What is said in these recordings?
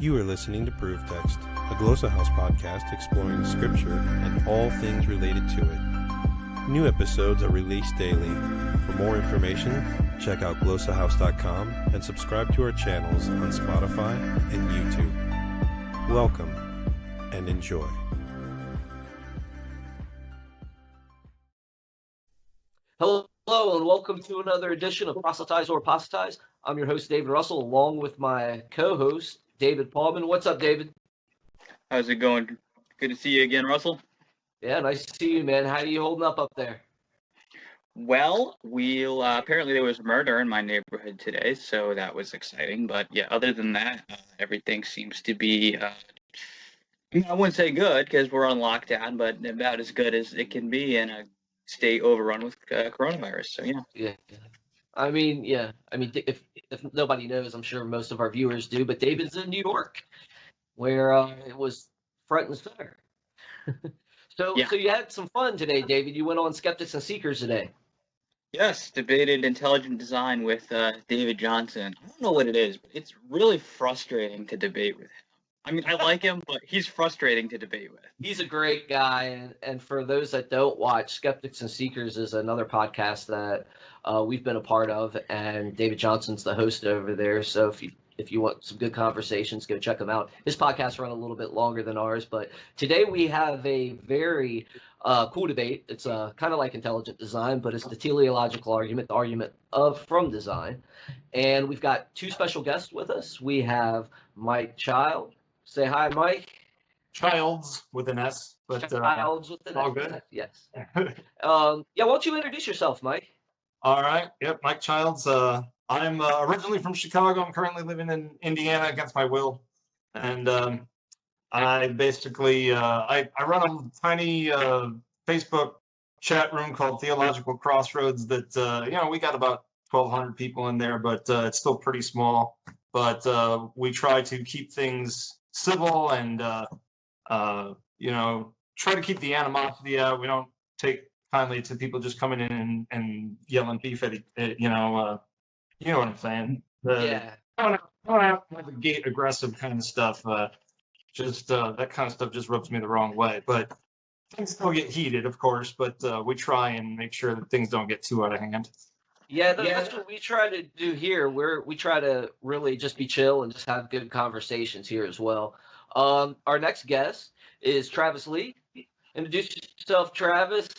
You are listening to Proof Text, a Glossa House podcast exploring Scripture and all things related to it. New episodes are released daily. For more information, check out glossahouse.com and subscribe to our channels on Spotify and YouTube. Welcome and enjoy. Hello, and welcome to another edition of Proselytize or Apostatize. I'm your host, David Russell, along with my co-host, David Paulman. What's up, David? How's it going? Good to see you again, Russell. Yeah, nice to see you, man. How are you holding up there? Well, apparently there was murder in my neighborhood today, so that was exciting. But yeah, other than that, everything seems to be, I wouldn't say good because we're on lockdown, but about as good as it can be in a state overrun with coronavirus. So yeah. I mean, if nobody knows, I'm sure most of our viewers do, but David's in New York, where it was front and center. So you had some fun today, David. You went on Skeptics and Seekers today. Yes, debated intelligent design with David Johnson. I don't know what it is, but it's really frustrating to debate with him. I mean, I like him, but he's frustrating to debate with. He's a great guy, and for those that don't watch, Skeptics and Seekers is another podcast that we've been a part of, and David Johnson's the host over there. So if you want some good conversations, go check him out. His podcasts run a little bit longer than ours, but today we have a very cool debate. It's kind of like intelligent design, but it's the teleological argument, the argument from design. And we've got two special guests with us. We have Mike Child. Say hi, Mike. Childs with an S, but Childs with an all S. good. Yes. Why don't you introduce yourself, Mike? All right. Yep, Mike Childs. I'm originally from Chicago. I'm currently living in Indiana against my will, and I basically I run a tiny Facebook chat room called Theological Crossroads. That we got about 1,200 people in there, but it's still pretty small. But we try to keep things civil and try to keep the animosity out. We don't take kindly to people just coming in and yelling beef at you know what I'm saying. I don't have the gate aggressive kind of stuff. That kind of stuff just rubs me the wrong way. But things still get heated, of course. But we try and make sure that things don't get too out of hand. Yeah, that's what we try to do here. We try to really just be chill and just have good conversations here as well. Our next guest is Travis Lee. Introduce yourself, Travis.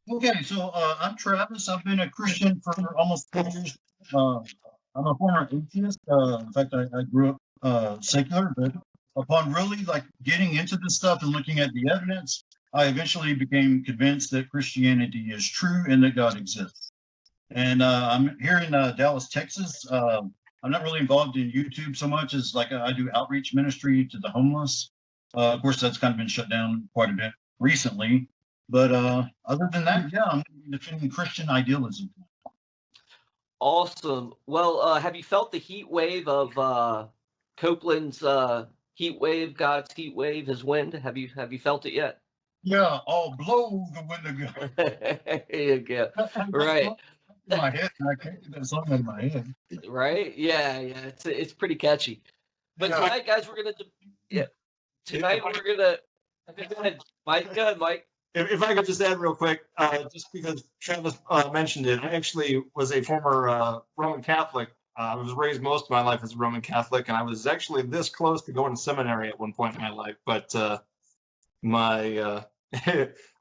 Okay, so I'm Travis. I've been a Christian for almost 10 years. I'm a former atheist. In fact, I grew up secular, but upon really getting into this stuff and looking at the evidence, I eventually became convinced that Christianity is true and that God exists. And I'm here in Dallas, Texas. I'm not really involved in YouTube so much as I do outreach ministry to the homeless. Of course, that's kind of been shut down quite a bit recently. But other than that, I'm defending Christian idealism. Awesome. Well, have you felt the heat wave of Copeland's heat wave, God's heat wave, his wind? Have you felt it yet? Yeah, I'll blow the wind of God. There you go. Right. My head, I can't get that song out of my head. Right? Yeah. It's pretty catchy. But tonight, guys, we're gonna. Go ahead, Mike. If I could just add real quick, just because Travis mentioned it, I actually was a former Roman Catholic. I was raised most of my life as a Roman Catholic, and I was actually this close to going to seminary at one point in my life. But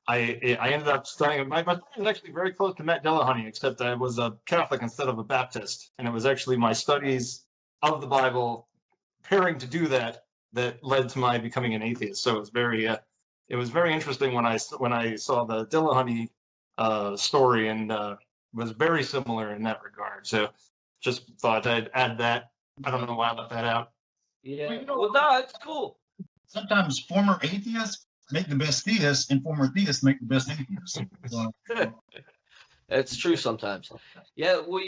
I ended up studying. My study was actually very close to Matt Dillahunty, except I was a Catholic instead of a Baptist, and it was actually my studies of the Bible, preparing to do that led to my becoming an atheist. So it was very interesting when I saw the Dillahunty story, and was very similar in that regard. So just thought I'd add that. I don't know why I left that out. Yeah. Well, no, it's cool. Sometimes former atheists make the best theists, and former theists make the best atheists. It's true sometimes. Yeah, well,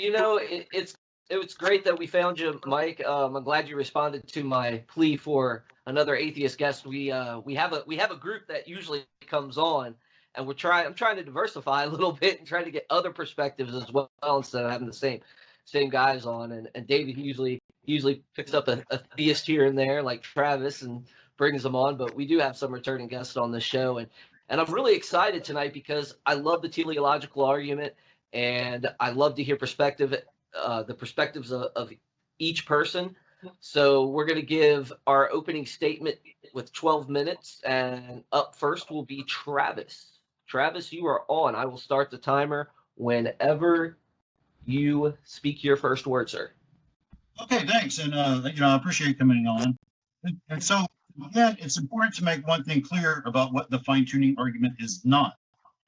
it's great that we found you, Mike. I'm glad you responded to my plea for another atheist guest. We have a group that usually comes on, and I'm trying to diversify a little bit and trying to get other perspectives as well instead of having the same guys on. And David usually usually picks up a theist here and there like Travis and brings them on, but we do have some returning guests on the show. And I'm really excited tonight because I love the teleological argument, and I love to hear the perspectives of each person. So we're going to give our opening statement with 12 minutes, and up first will be Travis. Travis, you are on. I will start the timer whenever you speak your first word, sir. Okay, thanks. And, I appreciate coming on. And so, again, it's important to make one thing clear about what the fine-tuning argument is not.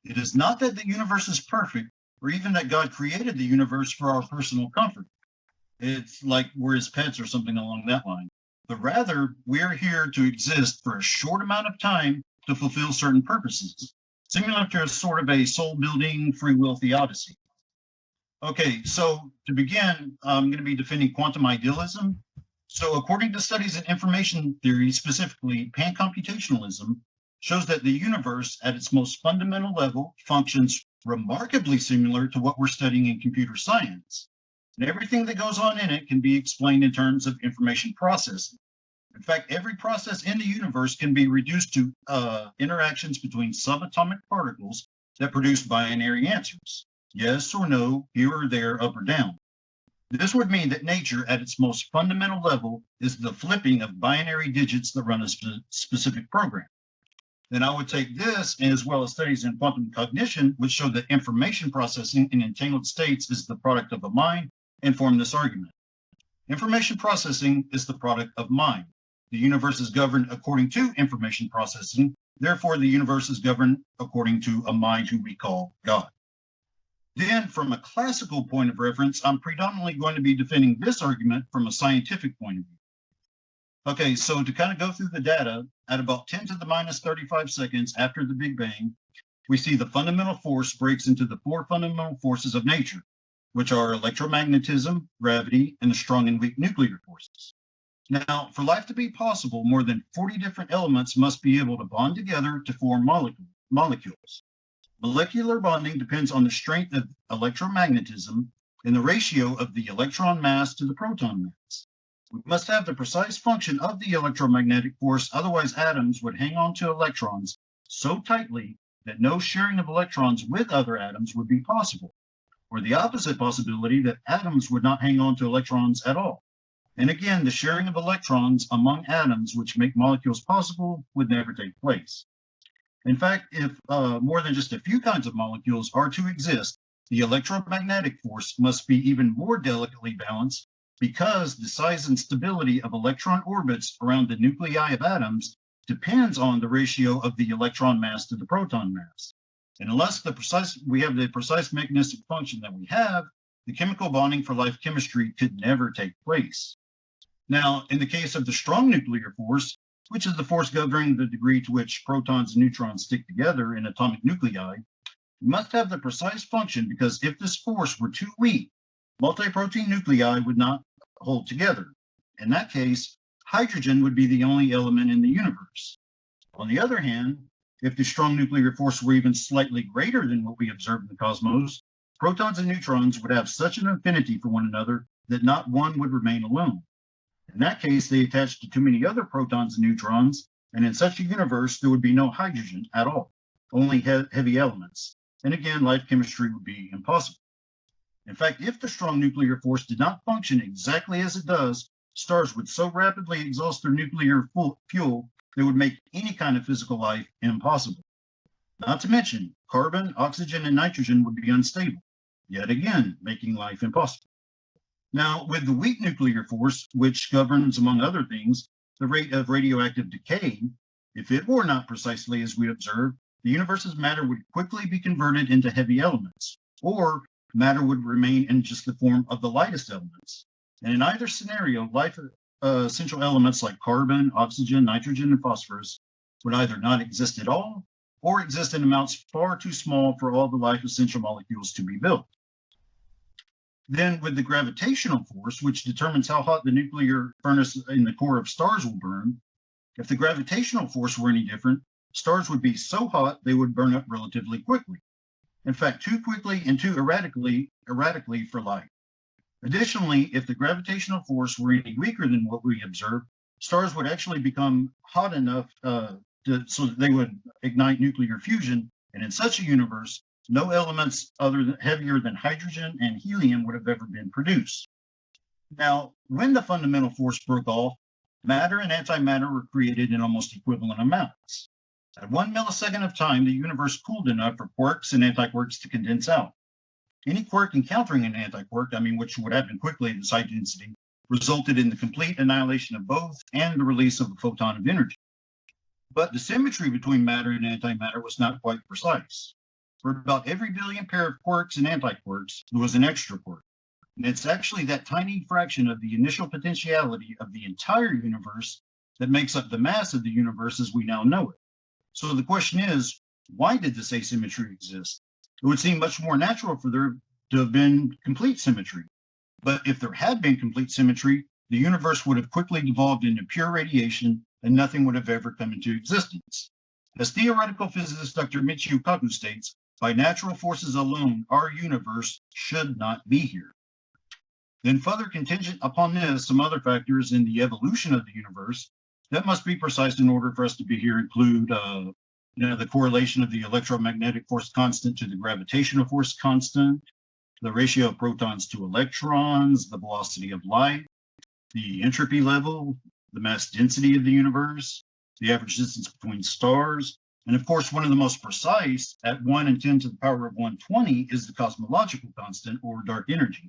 It is not that the universe is perfect, or even that God created the universe for our personal comfort. It's like we're his pets or something along that line. But rather, we're here to exist for a short amount of time to fulfill certain purposes, similar to a sort of a soul-building free will theodicy. Okay, so to begin, I'm going to be defending quantum idealism. So according to studies in information theory, specifically pan-computationalism, shows that the universe at its most fundamental level functions remarkably similar to what we're studying in computer science. And everything that goes on in it can be explained in terms of information processing. In fact, every process in the universe can be reduced to interactions between subatomic particles that produce binary answers. Yes or no, here or there, up or down. This would mean that nature at its most fundamental level is the flipping of binary digits that run a specific program. Then I would take this, as well as studies in quantum cognition, which show that information processing in entangled states is the product of a mind, and form this argument. Information processing is the product of mind. The universe is governed according to information processing. Therefore, the universe is governed according to a mind who we call God. Then, from a classical point of reference, I'm predominantly going to be defending this argument from a scientific point of view. Okay, so to kind of go through the data, at about 10 to the minus 35 seconds after the Big Bang, we see the fundamental force breaks into the four fundamental forces of nature, which are electromagnetism, gravity, and the strong and weak nuclear forces. Now, for life to be possible, more than 40 different elements must be able to bond together to form molecules. Molecular bonding depends on the strength of electromagnetism and the ratio of the electron mass to the proton mass. We must have the precise function of the electromagnetic force, otherwise atoms would hang on to electrons so tightly that no sharing of electrons with other atoms would be possible, or the opposite possibility that atoms would not hang on to electrons at all. And again, the sharing of electrons among atoms which make molecules possible would never take place. In fact, if more than just a few kinds of molecules are to exist, the electromagnetic force must be even more delicately balanced, because the size and stability of electron orbits around the nuclei of atoms depends on the ratio of the electron mass to the proton mass. And unless we have the precise mechanistic function that we have, the chemical bonding for life chemistry could never take place. Now, in the case of the strong nuclear force, which is the force governing the degree to which protons and neutrons stick together in atomic nuclei, we must have the precise function, because if this force were too weak, multi-protein nuclei would not hold together. In that case, hydrogen would be the only element in the universe. On the other hand, if the strong nuclear force were even slightly greater than what we observe in the cosmos, protons and neutrons would have such an affinity for one another that not one would remain alone. In that case, they attach to too many other protons and neutrons, and in such a universe, there would be no hydrogen at all, only heavy elements. And again, life chemistry would be impossible. In fact, if the strong nuclear force did not function exactly as it does, stars would so rapidly exhaust their nuclear fuel, they would make any kind of physical life impossible. Not to mention, carbon, oxygen, and nitrogen would be unstable, yet again, making life impossible. Now, with the weak nuclear force, which governs, among other things, the rate of radioactive decay, if it were not precisely as we observe, the universe's matter would quickly be converted into heavy elements, or matter would remain in just the form of the lightest elements. And in either scenario, life essential elements like carbon, oxygen, nitrogen, and phosphorus would either not exist at all, or exist in amounts far too small for all the life essential molecules to be built. Then with the gravitational force, which determines how hot the nuclear furnace in the core of stars will burn, if the gravitational force were any different, stars would be so hot they would burn up relatively quickly. In fact, too quickly and too erratically for light. Additionally, if the gravitational force were any weaker than what we observe, stars would actually become hot enough so that they would ignite nuclear fusion. And in such a universe, no elements heavier than hydrogen and helium would have ever been produced. Now, when the fundamental force broke off, matter and antimatter were created in almost equivalent amounts. At 1 millisecond of time, the universe cooled enough for quarks and antiquarks to condense out. Any quark encountering an antiquark, which would happen quickly at this high density, resulted in the complete annihilation of both and the release of a photon of energy. But the symmetry between matter and antimatter was not quite precise. For about every billion pair of quarks and antiquarks, there was an extra quark. And it's actually that tiny fraction of the initial potentiality of the entire universe that makes up the mass of the universe as we now know it. So the question is, why did this asymmetry exist? It would seem much more natural for there to have been complete symmetry. But if there had been complete symmetry, the universe would have quickly devolved into pure radiation and nothing would have ever come into existence. As theoretical physicist Dr. Michio Kaku states, by natural forces alone, our universe should not be here. Then further contingent upon this, some other factors in the evolution of the universe that must be precise in order for us to be here include the correlation of the electromagnetic force constant to the gravitational force constant, the ratio of protons to electrons, the velocity of light, the entropy level, the mass density of the universe, the average distance between stars, and of course, one of the most precise at 1 and 10 to the power of 120 is the cosmological constant or dark energy.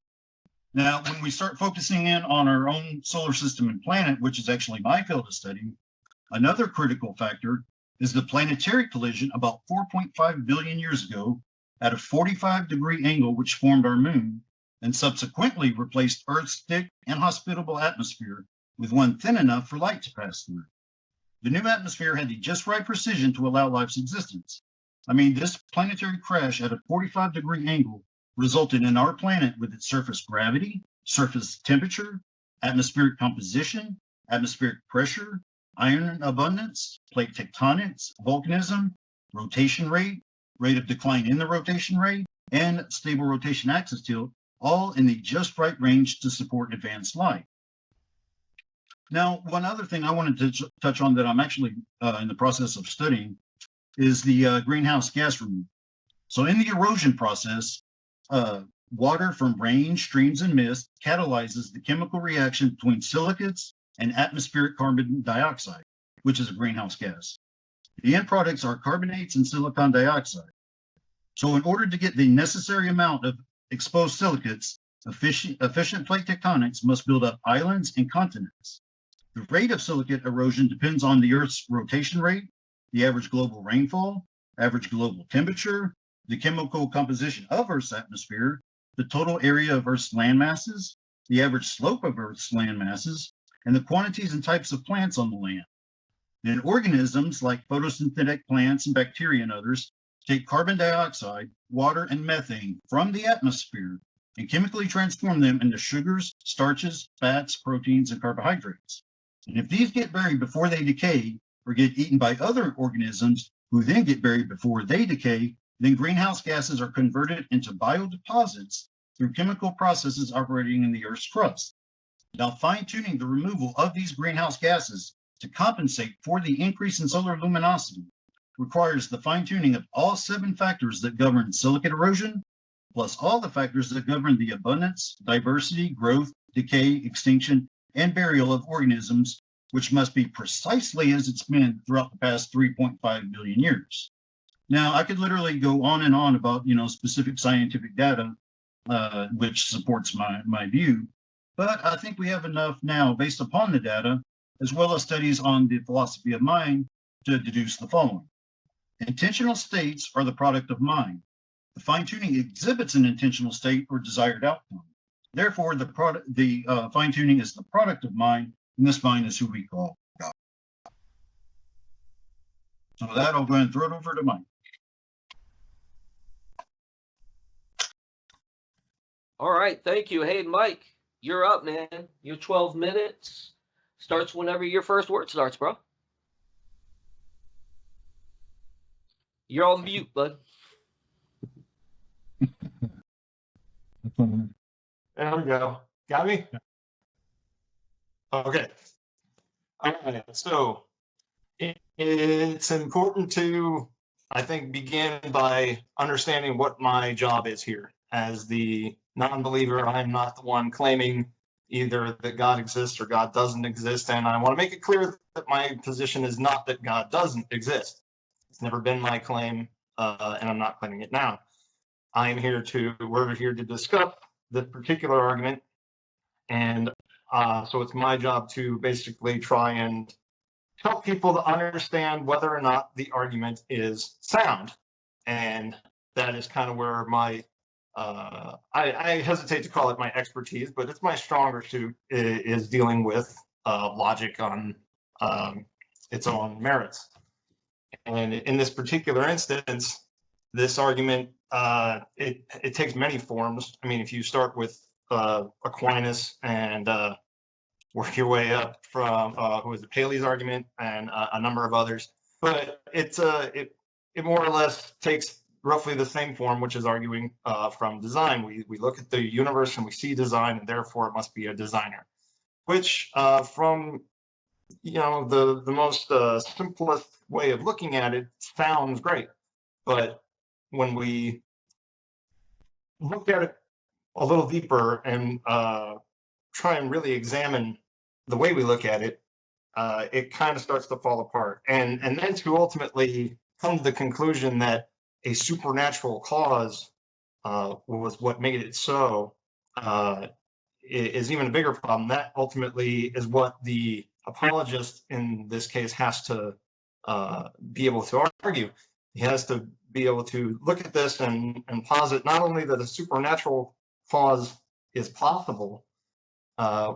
Now, when we start focusing in on our own solar system and planet, which is actually my field of study, another critical factor is the planetary collision about 4.5 billion years ago at a 45-degree angle, which formed our moon and subsequently replaced Earth's thick and hospitable atmosphere with one thin enough for light to pass through. The new atmosphere had the just right precision to allow life's existence. This planetary crash at a 45-degree angle resulted in our planet with its surface gravity, surface temperature, atmospheric composition, atmospheric pressure, iron abundance, plate tectonics, volcanism, rotation rate, rate of decline in the rotation rate, and stable rotation axis tilt, all in the just right range to support advanced life. Now, one other thing I wanted to touch on that I'm actually in the process of studying is the greenhouse gas removal. So in the erosion process, water from rain, streams, and mist catalyzes the chemical reaction between silicates and atmospheric carbon dioxide, which is a greenhouse gas. The end products are carbonates and silicon dioxide. So in order to get the necessary amount of exposed silicates, efficient plate tectonics must build up islands and continents. The rate of silicate erosion depends on the Earth's rotation rate, the average global rainfall, average global temperature, the chemical composition of Earth's atmosphere, the total area of Earth's land masses, the average slope of Earth's land masses, and the quantities and types of plants on the land. Then organisms like photosynthetic plants and bacteria and others take carbon dioxide, water, and methane from the atmosphere and chemically transform them into sugars, starches, fats, proteins, and carbohydrates. And if these get buried before they decay or get eaten by other organisms who then get buried before they decay, then greenhouse gases are converted into biodeposits through chemical processes operating in the Earth's crust. Now, fine-tuning the removal of these greenhouse gases to compensate for the increase in solar luminosity requires the fine-tuning of all 7 factors that govern silicate erosion, plus all the factors that govern the abundance, diversity, growth, decay, extinction, and burial of organisms, which must be precisely as it's been throughout the past 3.5 billion years. Now, I could literally go on and on about, specific scientific data, which supports my view, but I think we have enough now based upon the data, as well as studies on the philosophy of mind, to deduce the following. Intentional states are the product of mind. The fine-tuning exhibits an intentional state or desired outcome. Therefore, the fine-tuning is the product of mind, and this mind is who we call God. So with that, I'll go ahead and throw it over to Mike. All right, thank you. Hey, Mike, you're up, man. Your 12 minutes starts whenever your first word starts, bro. You're on mute, bud. There we go. Got me? Okay. All right. So it's important to, I think, begin by understanding what my job is here. As the non-believer, I'm not the one claiming either that God exists or God doesn't exist. And I want to make it clear that my position is not that God doesn't exist. It's never been my claim, and I'm not claiming it now. we're here to discuss this particular argument. And so it's my job to basically try and help people to understand whether or not the argument is sound. And that is kind of where my, I hesitate to call it my expertise, but it's my stronger suit is dealing with logic on its own merits. And in this particular instance, this argument, it takes many forms. I mean, if you start with Aquinas and work your way up from Paley's argument and a number of others, but it more or less takes roughly the same form, which is arguing from design. We look at the universe and we see design, and therefore it must be a designer, which from the most simplest way of looking at it sounds great, but when we look at it a little deeper and try and really examine the way we look at it, it kind of starts to fall apart. And then to ultimately come to the conclusion that a supernatural cause was what made it so is even a bigger problem. That ultimately is what the apologist in this case has to be able to argue. He has to be able to look at this and posit not only that a supernatural cause is possible,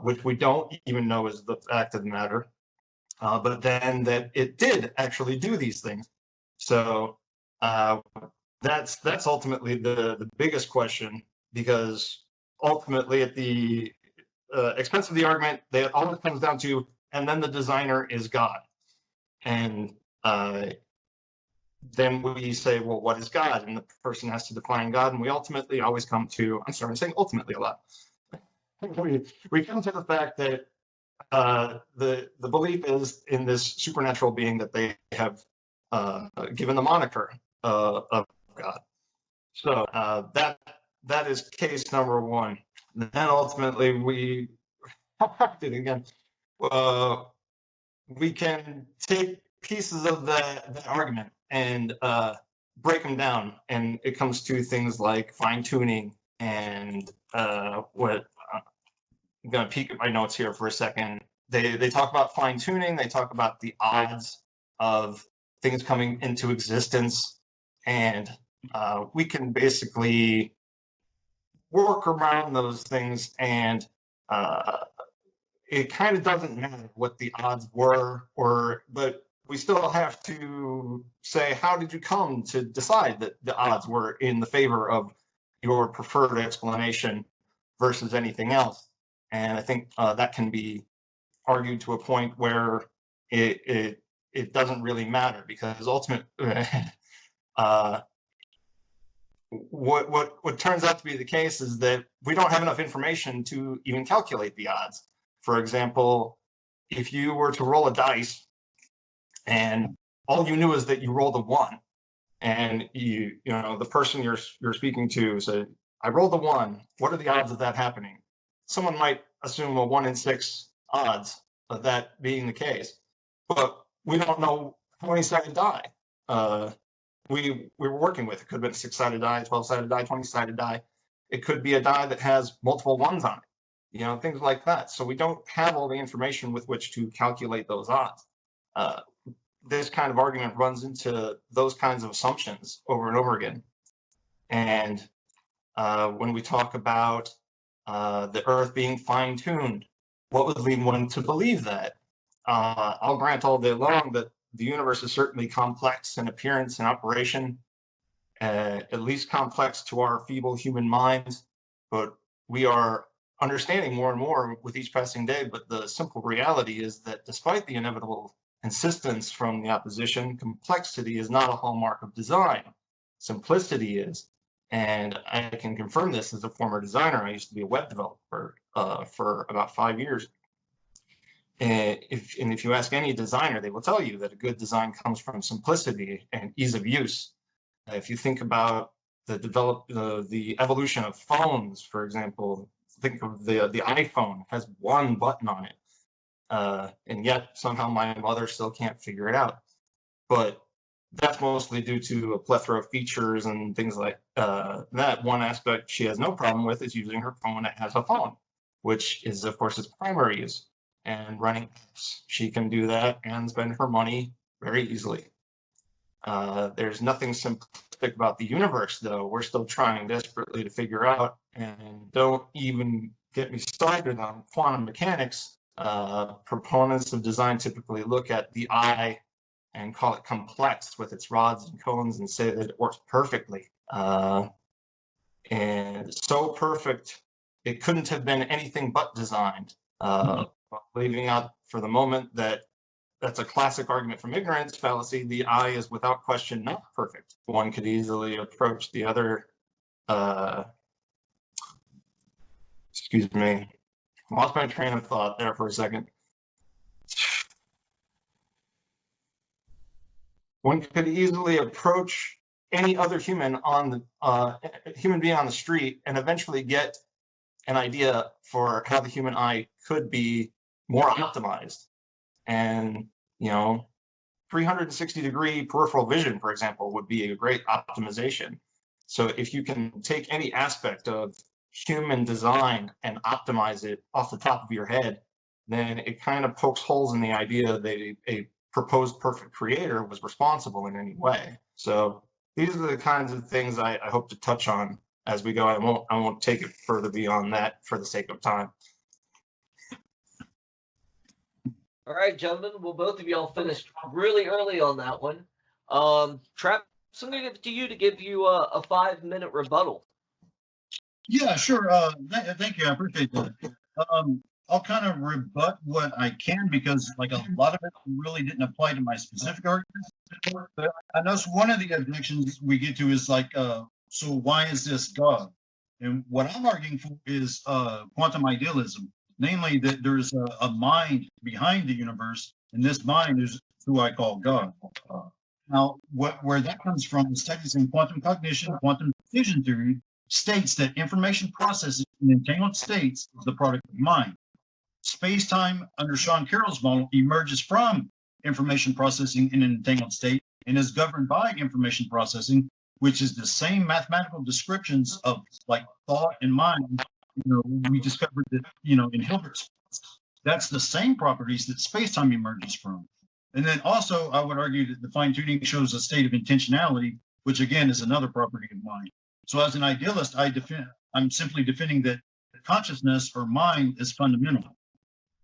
which we don't even know is the fact of the matter, but then that it did actually do these things. So that's ultimately the biggest question, because ultimately at the expense of the argument, all it comes down to, and then the designer is God. And then we say, well, what is God? And the person has to define God. And we ultimately always come to, I'm saying ultimately a lot. we come to the fact that the belief is in this supernatural being that they have given the moniker of God. So that is case number one. And then ultimately we we can take pieces of that argument and break them down, and it comes to things like fine-tuning and what I'm going to peek at my notes here for a second. They talk about fine-tuning. They talk about the odds of things coming into existence, and we can basically work around those things, and it kind of doesn't matter what the odds were, but we still have to say, how did you come to decide that the odds were in the favor of your preferred explanation versus anything else? And I think that can be argued to a point where it doesn't really matter, because ultimately what turns out to be the case is that we don't have enough information to even calculate the odds. For example, if you were to roll a dice and all you knew is that you rolled a 1, and the person you're speaking to said, I rolled a 1, what are the odds of that happening? Someone might assume a 1 in 6 odds of that being the case, but we don't know how many sided die we were working with. It could have been a 6-sided die, 12-sided die, 20-sided die. It could be a die that has multiple 1s on it, things like that. So we don't have all the information with which to calculate those odds. This kind of argument runs into those kinds of assumptions over and over again. And when we talk about the Earth being fine-tuned, what would lead one to believe that? I'll grant all day long that the universe is certainly complex in appearance and operation, at least complex to our feeble human minds, but we are understanding more and more with each passing day. But the simple reality is that despite the inevitable insistence from the opposition, complexity is not a hallmark of design. Simplicity is. And I can confirm this as a former designer. I used to be a web developer for about 5 years. And if you ask any designer, they will tell you that a good design comes from simplicity and ease of use. If you think about the evolution of phones, for example, think of the iPhone has one button on it, and yet somehow my mother still can't figure it out. But that's mostly due to a plethora of features and things like that. One aspect she has no problem with is using her phone as a phone, which is, of course, its primary use. And running apps, she can do that and spend her money very easily. There's nothing simplistic about the universe, though. We're still trying desperately to figure out, and don't even get me started on quantum mechanics. Proponents of design typically look at the eye and call it complex with its rods and cones and say that it works perfectly. And so perfect, it couldn't have been anything but designed. Leaving out for the moment that that's a classic argument from ignorance fallacy. The eye is without question not perfect. One could easily approach the other, excuse me, lost my train of thought there for a second. One could easily approach any other human on the human being on the street and eventually get an idea for how the human eye could be more optimized. And 360-degree peripheral vision, for example, would be a great optimization. So if you can take any aspect of human design and optimize it off the top of your head, then it kind of pokes holes in the idea that a proposed perfect creator was responsible in any way. So these are the kinds of things I hope to touch on as we go. I won't take it further beyond that for the sake of time. All right, gentlemen. Well, both of y'all finished really early on that one. Travis, I'm going to give it to you to give you a 5-minute rebuttal. Yeah, sure. Thank you. I appreciate that. I'll kind of rebut what I can because, like, a lot of it really didn't apply to my specific arguments. But I know one of the objections we get to is like, so why is this God? And what I'm arguing for is quantum idealism, namely that there's a mind behind the universe, and this mind is who I call God. Now, where that comes from is studies in quantum cognition, quantum decision theory, states that information processing in entangled states is the product of mind. Space-time under Sean Carroll's model emerges from information processing in an entangled state and is governed by information processing, which is the same mathematical descriptions of like thought and mind. We discovered that, in Hilbert's, that's the same properties that space-time emerges from. And then also, I would argue that the fine-tuning shows a state of intentionality, which again is another property of mind. So as an idealist, I'm simply defending that consciousness or mind is fundamental.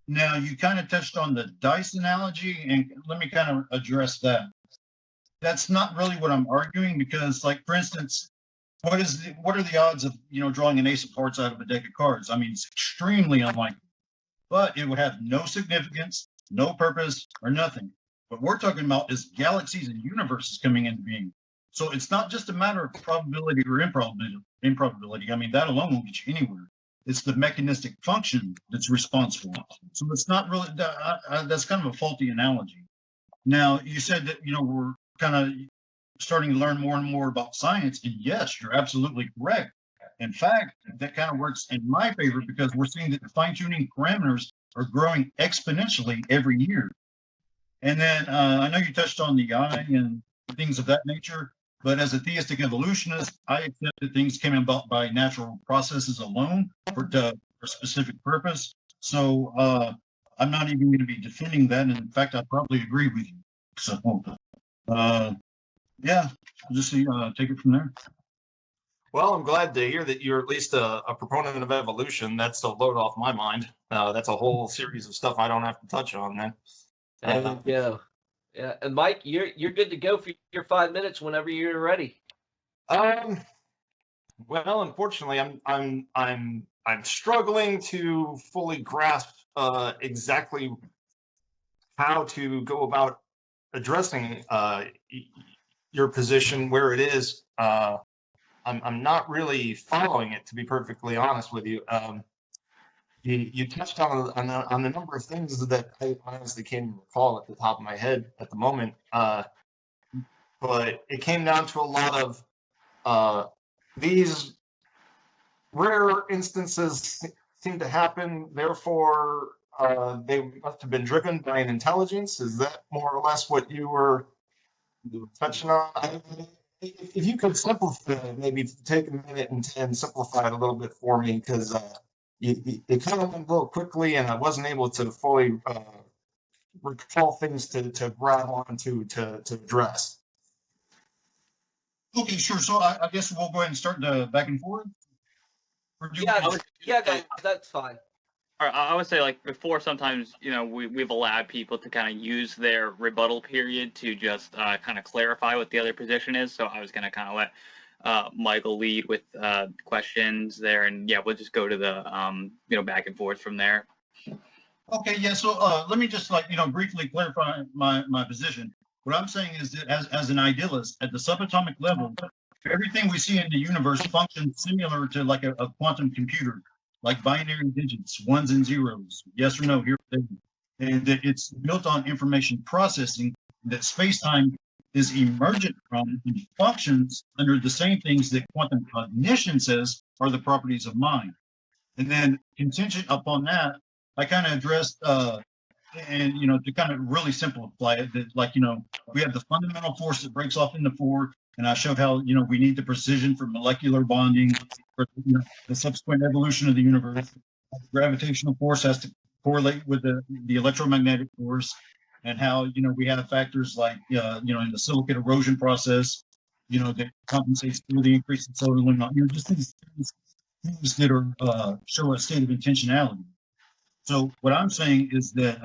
Now, you kind of touched on the dice analogy, and let me kind of address that. That's not really what I'm arguing because, like, for instance, what are the odds of, drawing an ace of hearts out of a deck of cards? I mean, it's extremely unlikely, but it would have no significance, no purpose, or nothing. What we're talking about is galaxies and universes coming into being. So it's not just a matter of probability or improbability. I mean, that alone won't get you anywhere. It's the mechanistic function that's responsible. So it's not really, that's kind of a faulty analogy. Now, you said that, we're kind of starting to learn more and more about science. And yes, you're absolutely correct. In fact, that kind of works in my favor because we're seeing that the fine-tuning parameters are growing exponentially every year. And then I know you touched on the eye and things of that nature. But as a theistic evolutionist, I accept that things came about by natural processes alone for a specific purpose. So I'm not even going to be defending that. And in fact, I probably agree with you. So, yeah, I'll just take it from there. Well, I'm glad to hear that you're at least a proponent of evolution. That's a load off my mind. That's a whole series of stuff I don't have to touch on then. There we go. Yeah, and Mike, you're good to go for your 5 minutes whenever you're ready. Well, unfortunately, I'm struggling to fully grasp exactly how to go about addressing your position where it is. I'm not really following it, to be perfectly honest with you. You touched on a number of things that I honestly can't even recall at the top of my head at the moment. But it came down to a lot of these rare instances seem to happen. Therefore, they must have been driven by an intelligence. Is that more or less what you were touching on? If you could simplify, maybe take a minute and simplify it a little bit for me, because it kind of went a little quickly, and I wasn't able to fully recall things to grab onto to address. Okay, sure. So I guess we'll go ahead and start the back and forth. Yeah, guys, that's fine. Or I would say, like, before, sometimes, we've allowed people to kind of use their rebuttal period to just kind of clarify what the other position is. So I was going to kind of let Michael lead with questions there, and yeah, we'll just go to the back and forth from there. Okay, yeah. So let me just briefly clarify my position. What I'm saying is that as an idealist at the subatomic level, everything we see in the universe functions similar to like a quantum computer, like binary digits, ones and zeros, yes or no, here, there. And that it's built on information processing, that space-time is emergent from and functions under the same things that quantum cognition says are the properties of mind. And then contingent upon that, I kind of addressed, and to kind of really simplify it, that we have the fundamental force that breaks off into four, and I showed how we need the precision for molecular bonding, for the subsequent evolution of the universe. The gravitational force has to correlate with the electromagnetic force, and how we have factors like in the silicate erosion process, that compensates for the increase in solar luminosity. Just these things that are show a state of intentionality. So what I'm saying is that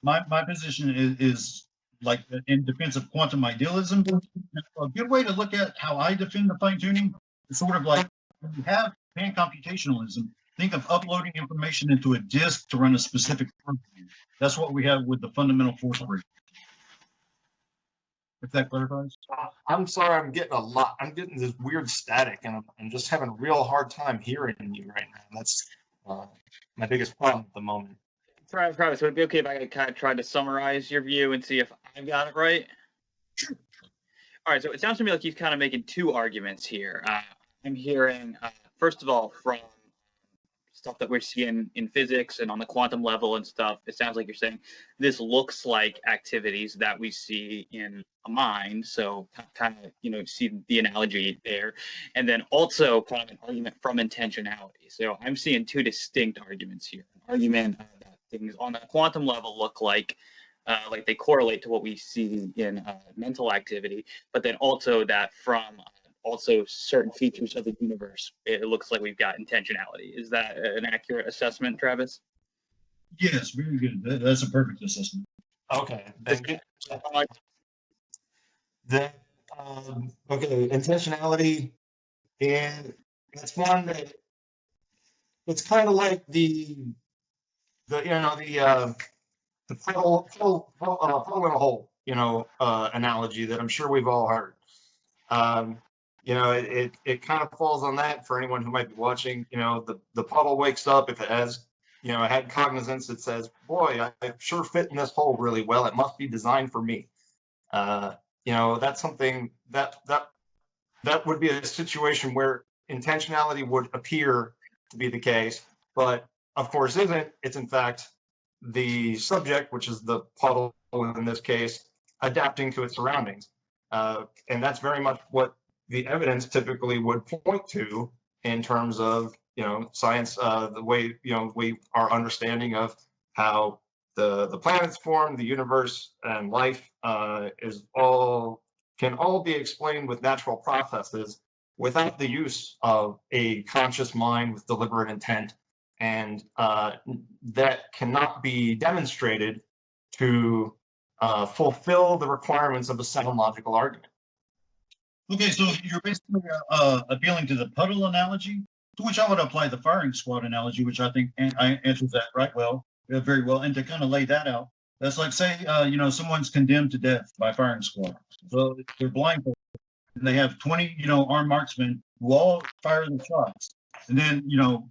my position is like in defense of quantum idealism. A good way to look at how I defend the fine tuning is sort of like when you have pan-computationalism, think of uploading information into a disk to run a specific program. That's what we have with the fundamental force break. If that clarifies. I'm sorry, I'm getting this weird static, and I'm just having a real hard time hearing you right now. That's my biggest problem at the moment. Travis, would it be okay if I kind of tried to summarize your view and see if I got it right? Sure. All right, so it sounds to me like he's kind of making two arguments here. I'm hearing, first of all, from stuff that we're seeing in physics and on the quantum level and stuff, it sounds like you're saying this looks like activities that we see in a mind. So kind of, see the analogy there. And then also kind of an argument from intentionality. So I'm seeing two distinct arguments here. An argument that things on the quantum level look like they correlate to what we see in mental activity, but then also that from also certain features of the universe, it looks like we've got intentionality. Is that an accurate assessment, Travis? Yes, very good. That's a perfect assessment. Okay. Okay, intentionality, and it's one that it's kind of like the puddle in a hole, analogy that I'm sure we've all heard. It kind of falls on that for anyone who might be watching. The puddle wakes up, if it has, had cognizance, it says, boy, I sure fit in this hole really well. It must be designed for me. That's something that would be a situation where intentionality would appear to be the case, but of course isn't. It's in fact the subject, which is the puddle in this case, adapting to its surroundings. And that's very much what the evidence typically would point to in terms of, science, the way, our understanding of how the planets form, the universe, and life can all be explained with natural processes without the use of a conscious mind with deliberate intent. And that cannot be demonstrated to fulfill the requirements of a sound logical argument. Okay, so you're basically appealing to the puddle analogy, to which I would apply the firing squad analogy, which I think answers that very well. And to kind of lay that out, that's like, say, someone's condemned to death by firing squad. So they're blindfolded. and they have 20, armed marksmen who all fire the shots. And then,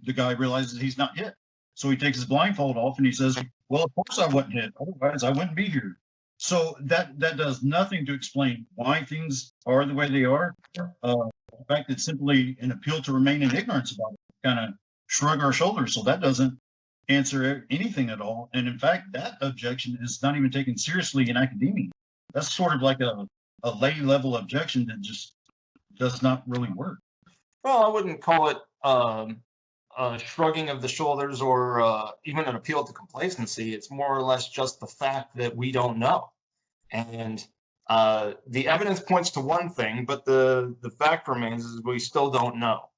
the guy realizes he's not hit. So he takes his blindfold off and he says, well, of course I wasn't hit. Otherwise, I wouldn't be here. So that does nothing to explain why things are the way they are. In fact, it's simply an appeal to remain in ignorance about it, kind of shrug our shoulders. So that doesn't answer anything at all. And in fact, that objection is not even taken seriously in academia. That's sort of like a lay level objection that just does not really work. Well, I wouldn't call it shrugging of the shoulders or even an appeal to complacency. It's more or less just the fact that we don't know. And the evidence points to one thing, but the fact remains is we still don't know.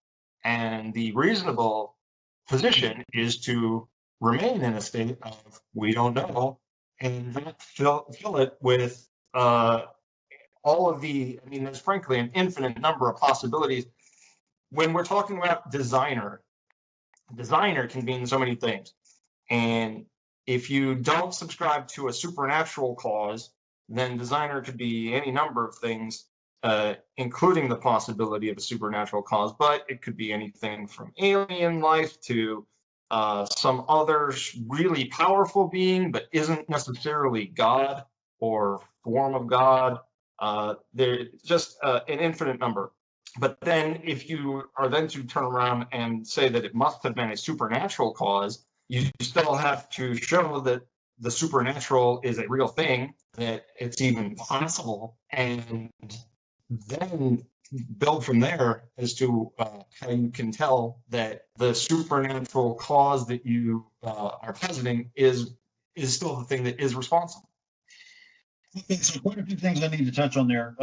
And the reasonable position is to remain in a state of we don't know and not fill it with all of there's frankly an infinite number of possibilities. When we're talking about designer can mean so many things. And if you don't subscribe to a supernatural cause, then designer could be any number of things, including the possibility of a supernatural cause, but it could be anything from alien life to some other really powerful being, but isn't necessarily God or form of God. There's just an infinite number. But then if you are then to turn around and say that it must have been a supernatural cause, you still have to show that the supernatural is a real thing, that it's even possible, and then build from there as to how you can tell that the supernatural cause that you are positing is still the thing that is responsible. Okay, so quite a few things I need to touch on there.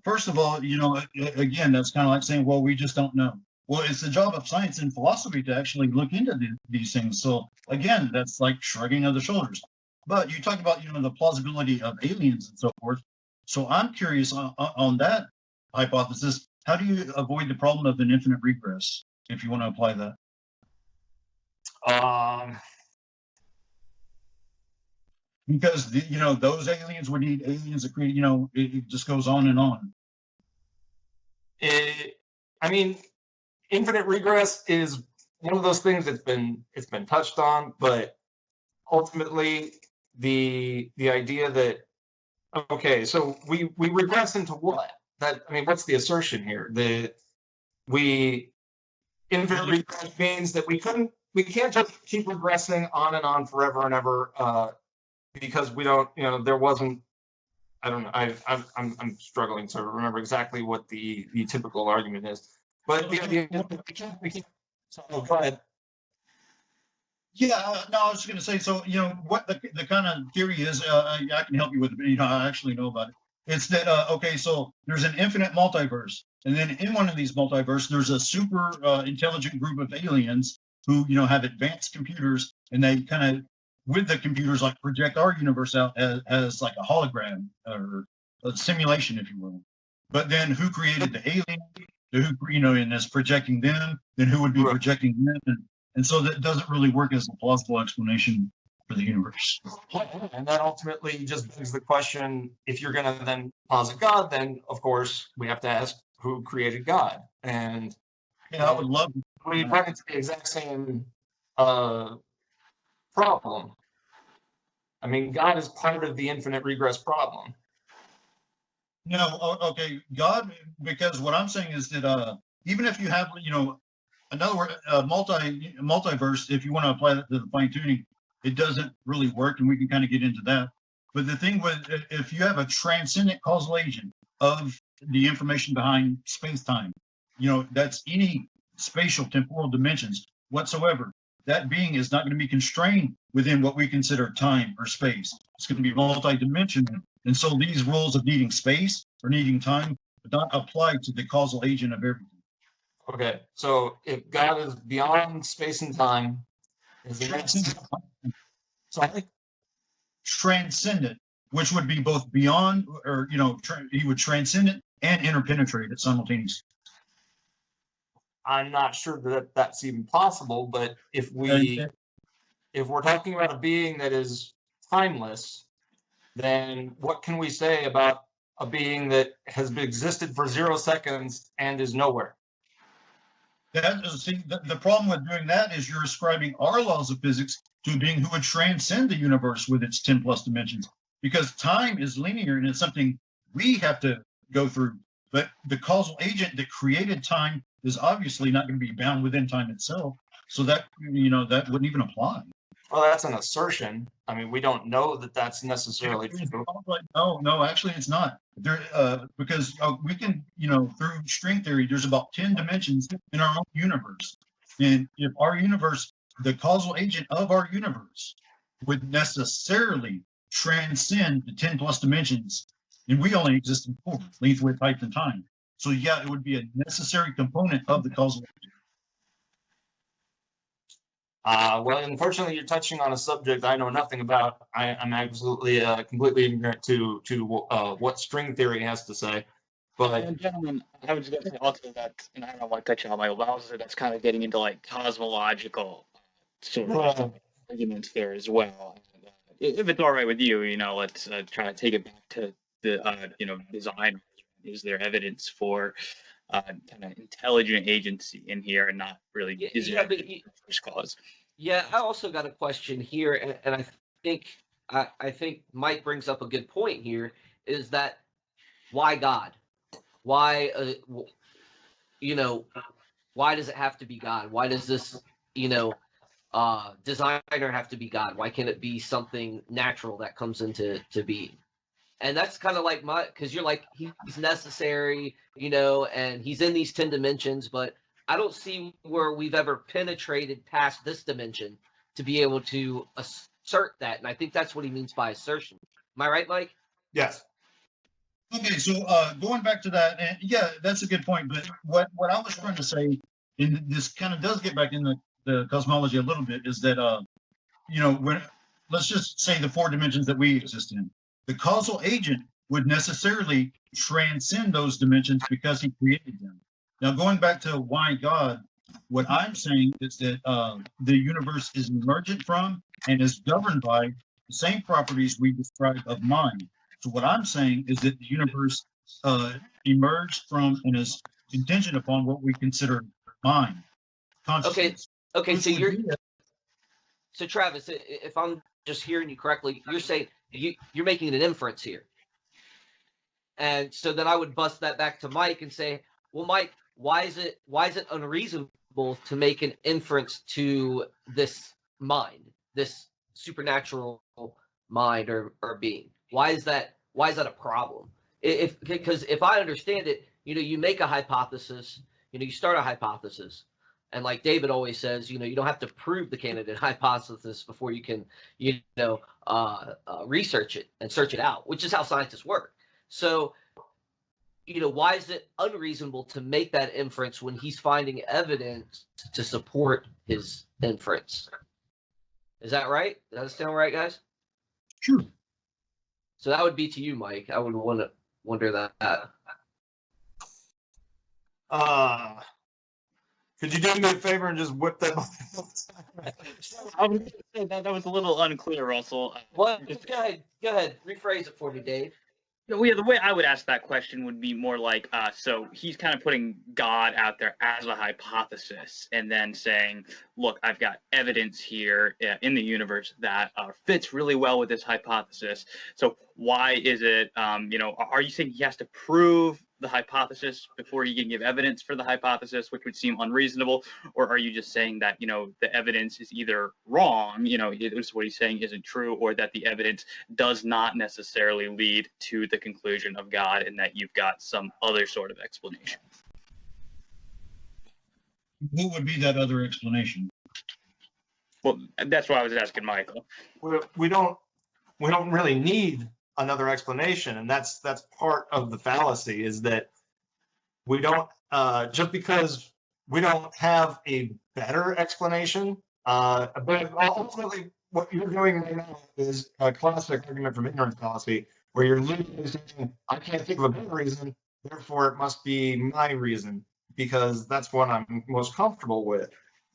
First of all, again, that's kind of like saying, well, we just don't know. Well, it's the job of science and philosophy to actually look into these things. So again, that's like shrugging of the shoulders. But you talk about, the plausibility of aliens and so forth. So I'm curious on that hypothesis. How do you avoid the problem of an infinite regress, if you want to apply that? Because those aliens would need aliens that create. It just goes on and on. Infinite regress is one of those things that's been touched on, but ultimately the idea that so we regress into what? What's the assertion here? That infinite regress means that we can't just keep regressing on and on forever and ever. Because we don't, there wasn't, I don't know, I'm struggling to remember exactly what the typical argument is. But the idea is that we can't, so go ahead. Yeah, no, I was just going to say, so, what the kind of theory is, I can help you with it, but, I actually know about it. It's that, so there's an infinite multiverse. And then in one of these multiverse, there's a super intelligent group of aliens who, have advanced computers, and they kind of, with the computers, like project our universe out as like a hologram or a simulation, if you will. But then who created the alien? Who, and is projecting them? Then who would be projecting them? And so that doesn't really work as a plausible explanation for the universe. And that ultimately just begs the question: if you're going to then posit God, then of course we have to ask who created God. And I would love. We run into the exact same problem. God is part of the infinite regress problem. Okay, God, because what I'm saying is that even if you have, another word, multiverse, if you want to apply that to the fine tuning, it doesn't really work, and we can kind of get into that. But the thing with, if you have a transcendent causal agent of the information behind space-time, that's any spatial temporal dimensions whatsoever. That being is not going to be constrained within what we consider time or space. It's going to be multidimensional. And so these rules of needing space or needing time do not apply to the causal agent of everything. Okay, so if God is beyond space and time, transcendent, which would be both beyond, or he would transcend it and interpenetrate it simultaneously. I'm not sure that that's even possible, but if we're talking about a being that is timeless, then what can we say about a being that has existed for 0 seconds and is nowhere. The problem with doing that is you're ascribing our laws of physics to a being who would transcend the universe with its 10 plus dimensions, because time is linear and it's something we have to go through. But the causal agent that created time is obviously not going to be bound within time itself. So that, that wouldn't even apply. Well, that's an assertion. I mean, we don't know that that's necessarily true. No, actually, it's not. Because we can, through string theory, there's about 10 dimensions in our own universe. And if our universe, the causal agent of our universe, would necessarily transcend the 10 plus dimensions, and we only exist in 4, length, width, height, and time. So yeah, it would be a necessary component of the causal agent. Well, unfortunately, you're touching on a subject I know nothing about. I'm absolutely completely ignorant to what string theory has to say. But And gentlemen, I was going to say also that, and I don't want to touch on my browser, that's kind of getting into like cosmological sort of arguments there as well. If it's all right with you, let's try to take it back to the, design. Is there evidence for kind of intelligent agency in here, and not really first cause? Yeah, I also got a question here, and I think Mike brings up a good point here. Is that why God? Why why does it have to be God? Why does this designer have to be God? Why can't it be something natural that comes into being? And that's kind of like because you're like, he's necessary, and he's in these 10 dimensions, but I don't see where we've ever penetrated past this dimension to be able to assert that. And I think that's what he means by assertion. Am I right, Mike? yes. Okay, so going back to that, and yeah, that's a good point. But what I was trying to say, and this kind of does get back in the cosmology a little bit, is that when let's just say the 4 dimensions that we exist in, the causal agent would necessarily transcend those dimensions because he created them. Now, going back to why God, what I'm saying is that the universe is emergent from and is governed by the same properties we describe of mind. So what I'm saying is that the universe emerged from and is contingent upon what we consider mind, consciousness. Okay. So Travis, if I'm just hearing you correctly, you're saying you're making an inference here. And so then I would bust that back to Mike and say, well, Mike, why is it unreasonable to make an inference to this mind, this supernatural mind or being? Why is that a problem? Because if I understand it, you make a hypothesis, you start a hypothesis, and like David always says, you don't have to prove the candidate hypothesis before you can, research it and search it out, which is how scientists work. So, why is it unreasonable to make that inference when he's finding evidence to support his inference? Is that right? Does that sound right, guys? Sure. So that would be to you, Mike. I would wonder that. Could you do me a favor and just whip that? I was going to say that was a little unclear, Russell. What? Go ahead. Rephrase it for me, Dave. The way I would ask that question would be more like, so he's kind of putting God out there as a hypothesis and then saying, look, I've got evidence here in the universe that fits really well with this hypothesis. So why is it, are you saying he has to prove the hypothesis before he can give evidence for the hypothesis, which would seem unreasonable? Or are you just saying that, the evidence is either wrong, what he's saying isn't true, or that the evidence does not necessarily lead to the conclusion of God and that you've got some other sort of explanation? What would be that other explanation? Well, that's what I was asking Michael. We don't really need another explanation, and that's part of the fallacy, is that we don't just because we don't have a better explanation, but ultimately what you're doing right now is a classic argument from ignorance fallacy, where you're literally saying, I can't think of a better reason, therefore it must be my reason, because that's what I'm most comfortable with.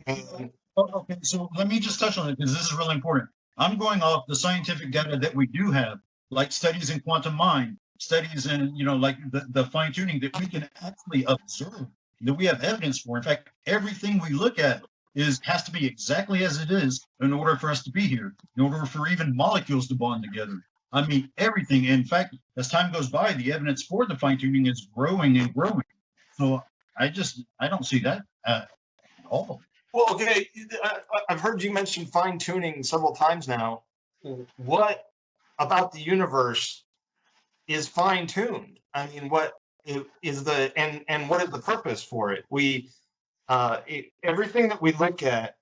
And Okay, so let me just touch on it, because this is really important. I'm going off the scientific data that we do have, like studies in quantum mind, studies and, like the fine tuning that we can actually observe, that we have evidence for. In fact, everything we look at has to be exactly as it is in order for us to be here, in order for even molecules to bond together. I mean, everything. In fact, as time goes by, the evidence for the fine tuning is growing and growing. So I don't see that at all. Well, okay, I've heard you mention fine tuning several times now. What about the universe is fine tuned? I mean, what is and what is the purpose for it? Everything that we look at,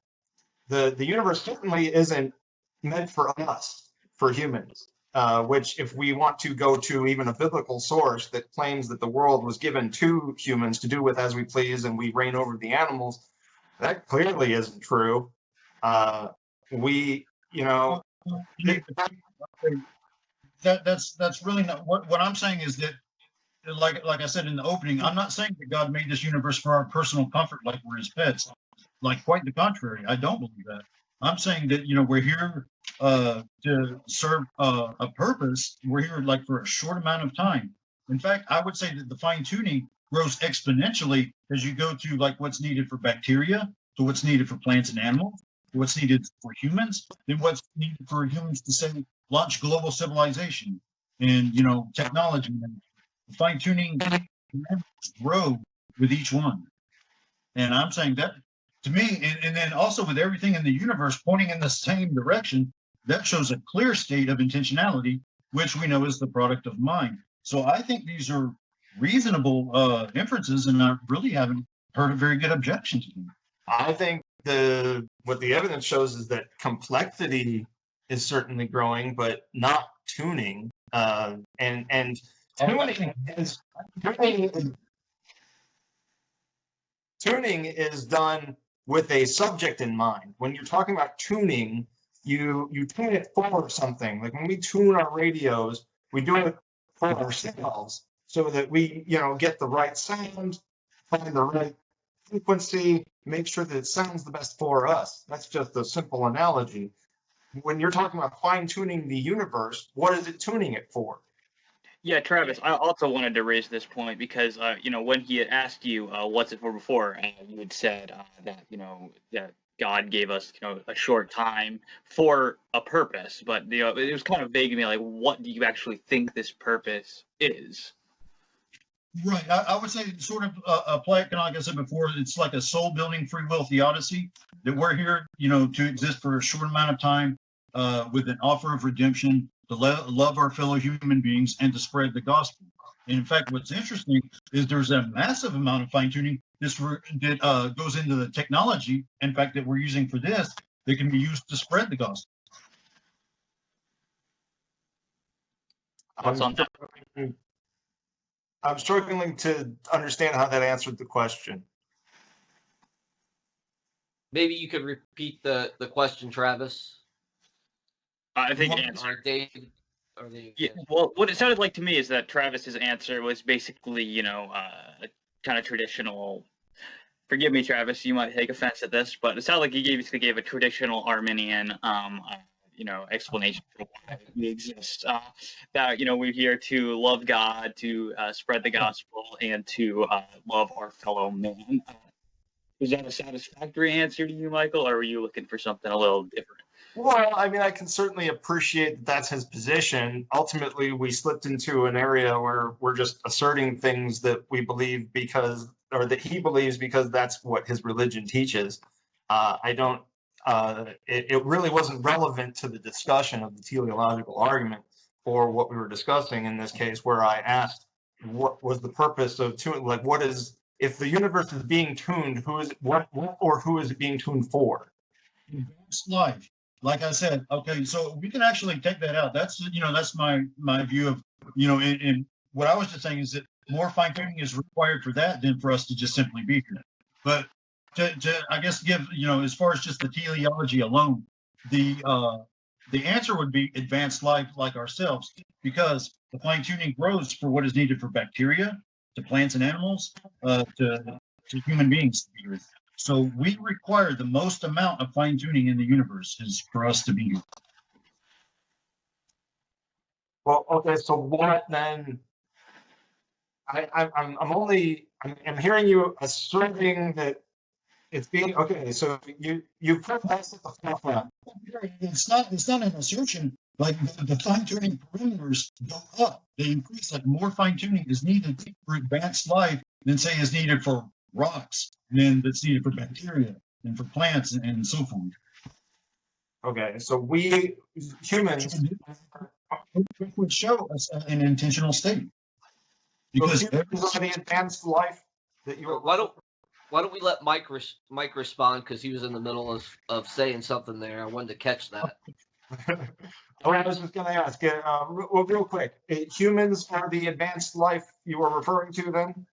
the universe certainly isn't meant for us, for humans. Which, if we want to go to even a biblical source that claims that the world was given to humans to do with as we please and we reign over the animals, that clearly isn't true. That's really not what I'm saying. Is that, like I said in the opening, I'm not saying that God made this universe for our personal comfort, like we're his pets. Like, quite the contrary. I don't believe that. I'm saying that, we're here to serve a purpose. We're here like for a short amount of time. In fact, I would say that the fine tuning grows exponentially as you go to like what's needed for bacteria, to what's needed for plants and animals, to what's needed for humans, then what's needed for humans to say launch global civilization and technology. And the fine tuning grow with each one. And I'm saying that, to me, and then also with everything in the universe pointing in the same direction, that shows a clear state of intentionality, which we know is the product of mind. So I think these are reasonable inferences, and I really haven't heard a very good objection to them. I think what the evidence shows is that complexity is certainly growing, but not tuning. And tuning is done with a subject in mind. When you're talking about tuning, you tune it for something. Like when we tune our radios, we do it for ourselves so that we, get the right sound, find the right frequency, make sure that it sounds the best for us. That's just a simple analogy. When you're talking about fine-tuning the universe, what is it tuning it for? Yeah, Travis, I also wanted to raise this point because, when he had asked you what's it for before, you had said that, that God gave us, a short time for a purpose. But, it was kind of vague to me, like, what do you actually think this purpose is? Right. I would say sort of apply it, like I said before, it's like a soul-building free will theodicy, that we're here, to exist for a short amount of time with an offer of redemption, to love our fellow human beings, and to spread the gospel. And in fact, what's interesting is there's a massive amount of fine-tuning that goes into the technology, in fact, that we're using for this, that can be used to spread the gospel. I'm struggling to understand how that answered the question. Maybe you could repeat the question, Travis. I think David. Yeah, well, what it sounded like to me is that Travis's answer was basically, kind of traditional. Forgive me, Travis, you might take offense at this, but it sounded like he basically gave a traditional Arminian, explanation for why we exist. That we're here to love God, to spread the gospel, and to love our fellow man. Was that a satisfactory answer to you, Michael, or were you looking for something a little different? Well, I mean, I can certainly appreciate that that's his position. Ultimately, we slipped into an area where we're just asserting things that we believe that he believes because that's what his religion teaches. It really wasn't relevant to the discussion of the teleological argument or what we were discussing in this case, where I asked what was the purpose of tuning, like what is, if the universe is being tuned, who is it being tuned for? It's life. Like I said, okay, so we can actually take that out. That's that's my view of and what I was just saying is that more fine tuning is required for that than for us to just simply be here. But to I guess give as far as just the teleology alone, the answer would be advanced life like ourselves, because the fine tuning grows for what is needed for bacteria, to plants and animals, to human beings. So we require the most amount of fine tuning in the universe is for us to be here. Well, okay, so what then I'm hearing you asserting that it's being okay. So you put that at the forefront. It's not an assertion. Like the fine tuning parameters go up, they increase. Like more fine tuning is needed for advanced life than say is needed for rocks, than that's needed for bacteria and for plants and so forth. Okay, so we humans would show us an intentional state. because Because of the advanced life that you. Why don't we let Mike respond, because he was in the middle of saying something there. I wanted to catch that. I was just going to ask, real quick, humans are the advanced life you were referring to then?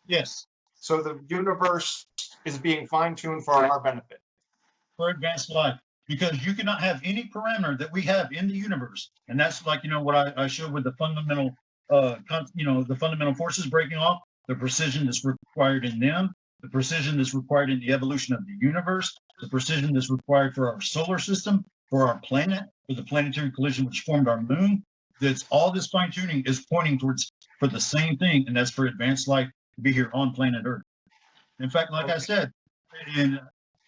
yes, So the universe is being fine-tuned for our benefit. for advanced life, because you cannot have any parameter that we have in the universe, and that's like what I showed with the fundamental the fundamental forces breaking off, the precision that's required in them, the precision that's required in the evolution of the universe, the precision that's required for our solar system, for our planet, for the planetary collision which formed our moon. That's all this fine tuning is pointing towards for the same thing, and that's for advanced life to be here on planet Earth. In fact, like I said, and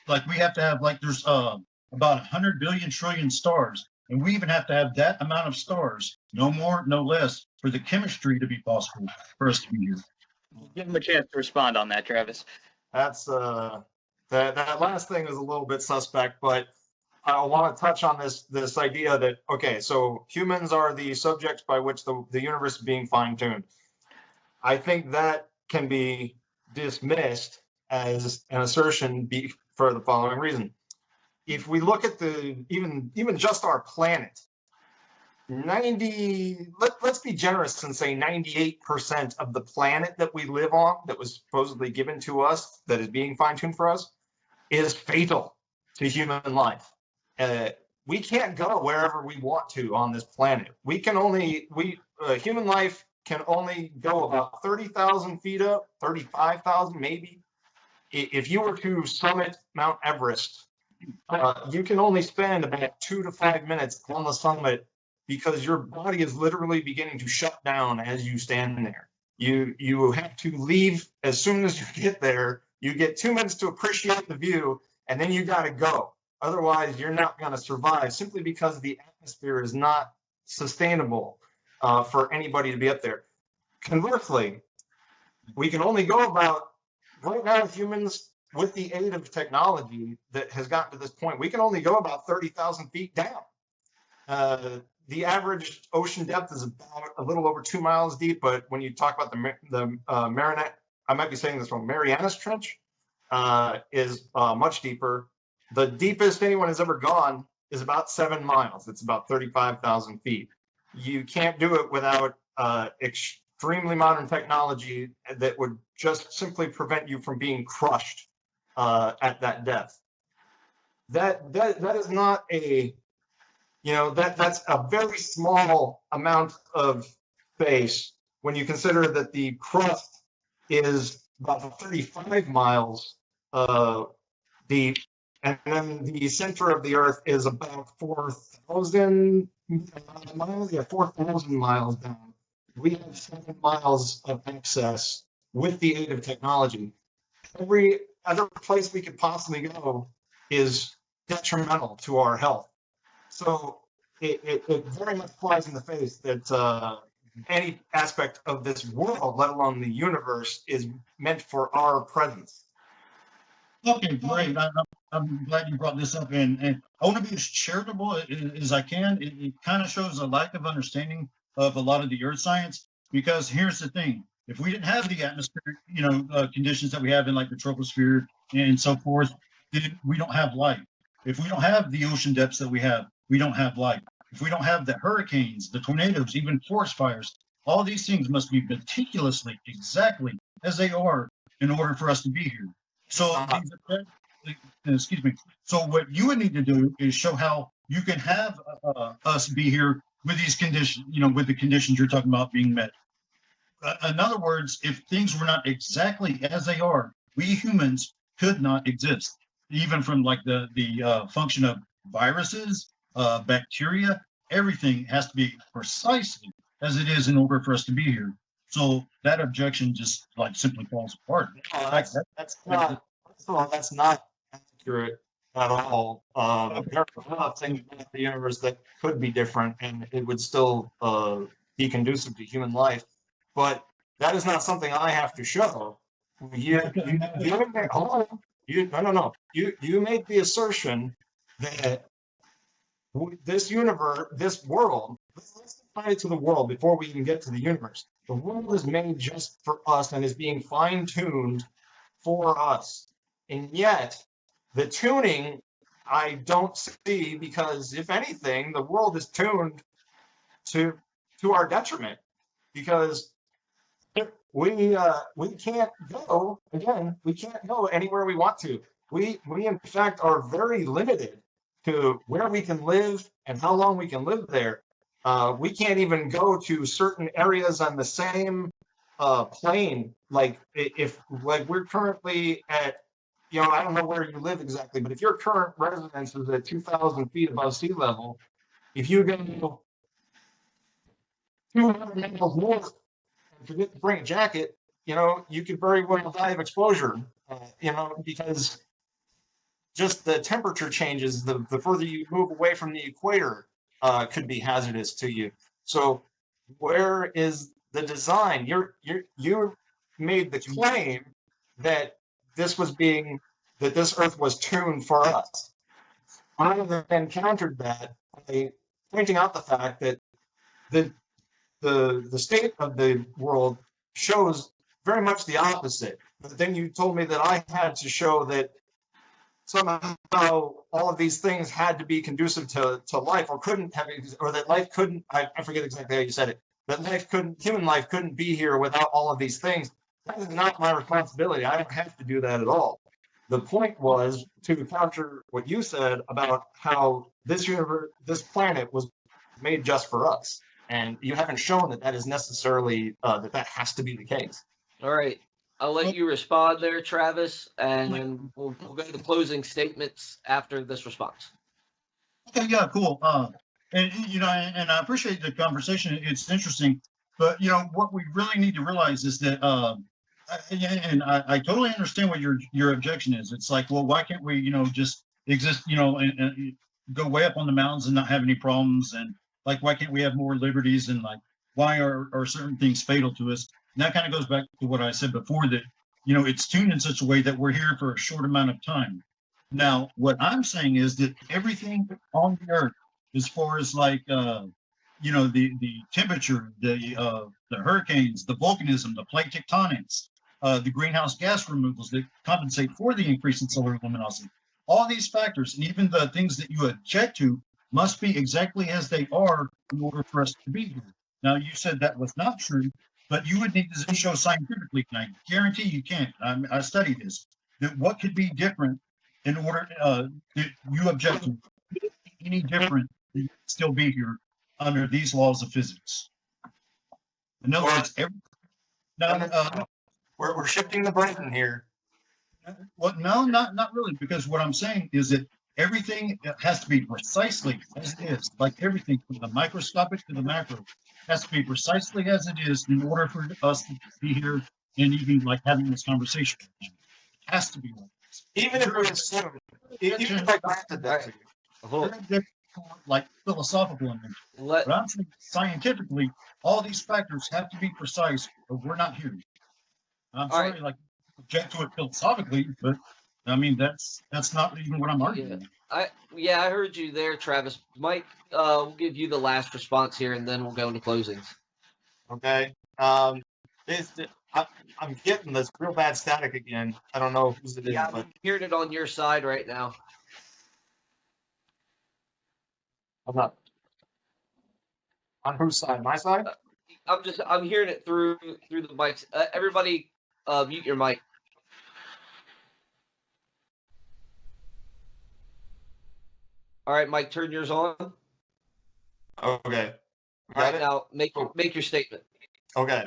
like we have to have there's about 100 billion trillion stars, and we even have to have that amount of stars, no more, no less, for the chemistry to be possible for us to be here. Give him a chance to respond on that, Travis. That's that last thing is a little bit suspect, but I want to touch on this idea that, okay, so humans are the subjects by which the universe is being fine-tuned. I think that can be dismissed as an assertion for the following reason. If we look at even just our planet, let's be generous and say 98% of the planet that we live on, that was supposedly given to us, that is being fine-tuned for us, is fatal to human life. We can't go wherever we want to on this planet. Human life can only go about 30,000 feet up, 35,000 maybe. If you were to summit Mount Everest, you can only spend about 2 to 5 minutes on the summit, because your body is literally beginning to shut down as you stand there. You have to leave as soon as you get there. You get 2 minutes to appreciate the view, and then you got to go. Otherwise, you're not going to survive, simply because the atmosphere is not sustainable for anybody to be up there. Conversely, we can only go about, right now, humans, with the aid of technology that has gotten to this point, we can only go about 30,000 feet down. The average ocean depth is about a little over 2 miles deep, but when you talk about the I might be saying this wrong, Marianas Trench is much deeper. The deepest anyone has ever gone is about 7 miles. It's about 35,000 feet. You can't do it without extremely modern technology that would just simply prevent you from being crushed at that depth. That is not a, that's a very small amount of space when you consider that the crust is about 35 miles deep, and then the center of the Earth is about 4,000 miles. Yeah, 4,000 miles down. We have 7 miles of access with the aid of technology. Every other place we could possibly go is detrimental to our health. So it very much flies in the face that any aspect of this world, let alone the universe, is meant for our presence. Okay, great. I'm glad you brought this up, and I want to be as charitable as I can. It kind of shows a lack of understanding of a lot of the earth science, because here's the thing: if we didn't have the atmospheric, conditions that we have in like the troposphere and so forth, then we don't have life. If we don't have the ocean depths that we have have life. If we don't have the hurricanes, the tornadoes, even forest fires, all these things must be meticulously, exactly as they are in order for us to be here. So, excuse me. So what you would need to do is show how you can have us be here with these conditions, with the conditions you're talking about being met. In other words, if things were not exactly as they are, we humans could not exist, even from like the function of viruses, bacteria. Everything has to be precisely as it is in order for us to be here. So that objection just like simply falls apart. That's not. First of all, that's not accurate at all. There are a lot of things about the universe that could be different, and it would still be conducive to human life. But that is not something I have to show. Hold on. No. You make the assertion that this universe, this world, let's define it to the world before we even get to the universe. The world is made just for us and is being fine-tuned for us. And yet, the tuning I don't see, because if anything, the world is tuned to our detriment, because we can't go, again, we can't go anywhere we want to. We in fact are very limited to where we can live and how long we can live there. We can't even go to certain areas on the same plane. Like if we're currently at, I don't know where you live exactly, but if your current residence is at 2,000 feet above sea level, if you go 200 miles north and forget to bring a jacket, you could very well die of exposure, because just the temperature changes, the further you move away from the equator could be hazardous to you. So where is the design? You made the claim that this Earth was tuned for us. I then countered that by pointing out the fact that the state of the world shows very much the opposite. But then you told me that I had to show that somehow all of these things had to be conducive to life, or couldn't have, or that life couldn't, I forget exactly how you said it, that human life couldn't be here without all of these things. That is not my responsibility. I don't have to do that at all. The point was to counter what you said about how this universe, this planet was made just for us. And you haven't shown that is necessarily, that has to be the case. All right. I'll let you respond there, Travis, and then we'll go to the closing statements after this response. Okay, yeah, cool. And I appreciate the conversation. It's interesting, but what we really need to realize is that, I totally understand what your objection is. It's like, well, why can't we, just exist, and go way up on the mountains and not have any problems, and like, why can't we have more liberties, and like, why are certain things fatal to us? And that kind of goes back to what I said before, that, it's tuned in such a way that we're here for a short amount of time. Now, what I'm saying is that everything on the earth, as far as like, the temperature, the hurricanes, the volcanism, the plate tectonics, the greenhouse gas removals that compensate for the increase in solar luminosity, all these factors, and even the things that you object to, must be exactly as they are in order for us to be here. Now, you said that was not true, but you would need to show scientifically, and I guarantee you can't. I studied this, that what could be different in order that you object to any different, that you still be here under these laws of physics. In other words, we're shifting the burden here. Well, no, not really, because what I'm saying is that everything has to be precisely as it is, like everything from the microscopic to the macro has to be precisely as it is in order for us to be here and even like having this conversation. It has to be like this. Even if we assume, even if I granted that to you. Like philosophical in but I'm saying scientifically, all these factors have to be precise or we're not here. I'm sorry, like object to it philosophically, but I mean that's not even what I'm arguing. I heard you there, Travis. Mike, we'll give you the last response here, and then we'll go into closings. Okay. I'm getting this real bad static again. I don't know who's it is. Yeah, I'm hearing it on your side right now. I'm not. On whose side? My side? I'm hearing it through the mics. Everybody, mute your mic. All right, Mike, turn yours on. Okay. All right, now make your statement. Okay.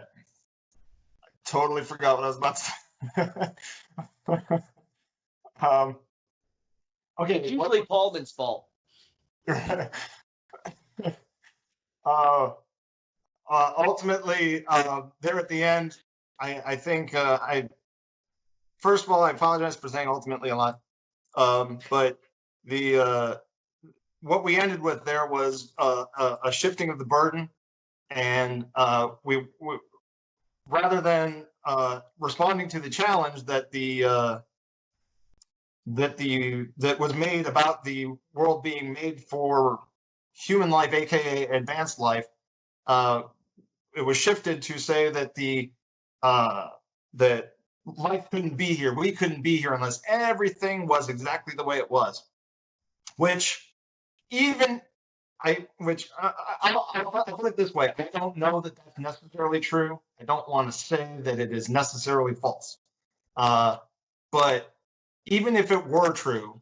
I totally forgot what I was about to say. Okay. It's usually Paulman's fault. ultimately, there at the end, I think first of all, I apologize for saying ultimately a lot. But what we ended with there was a shifting of the burden, and we rather than responding to the challenge that was made about the world being made for human life, aka advanced life, it was shifted to say that that life couldn't be here. We couldn't be here unless everything was exactly the way it was. I'll put it this way. I don't know that that's necessarily true. I don't want to say that it is necessarily false. But even if it were true,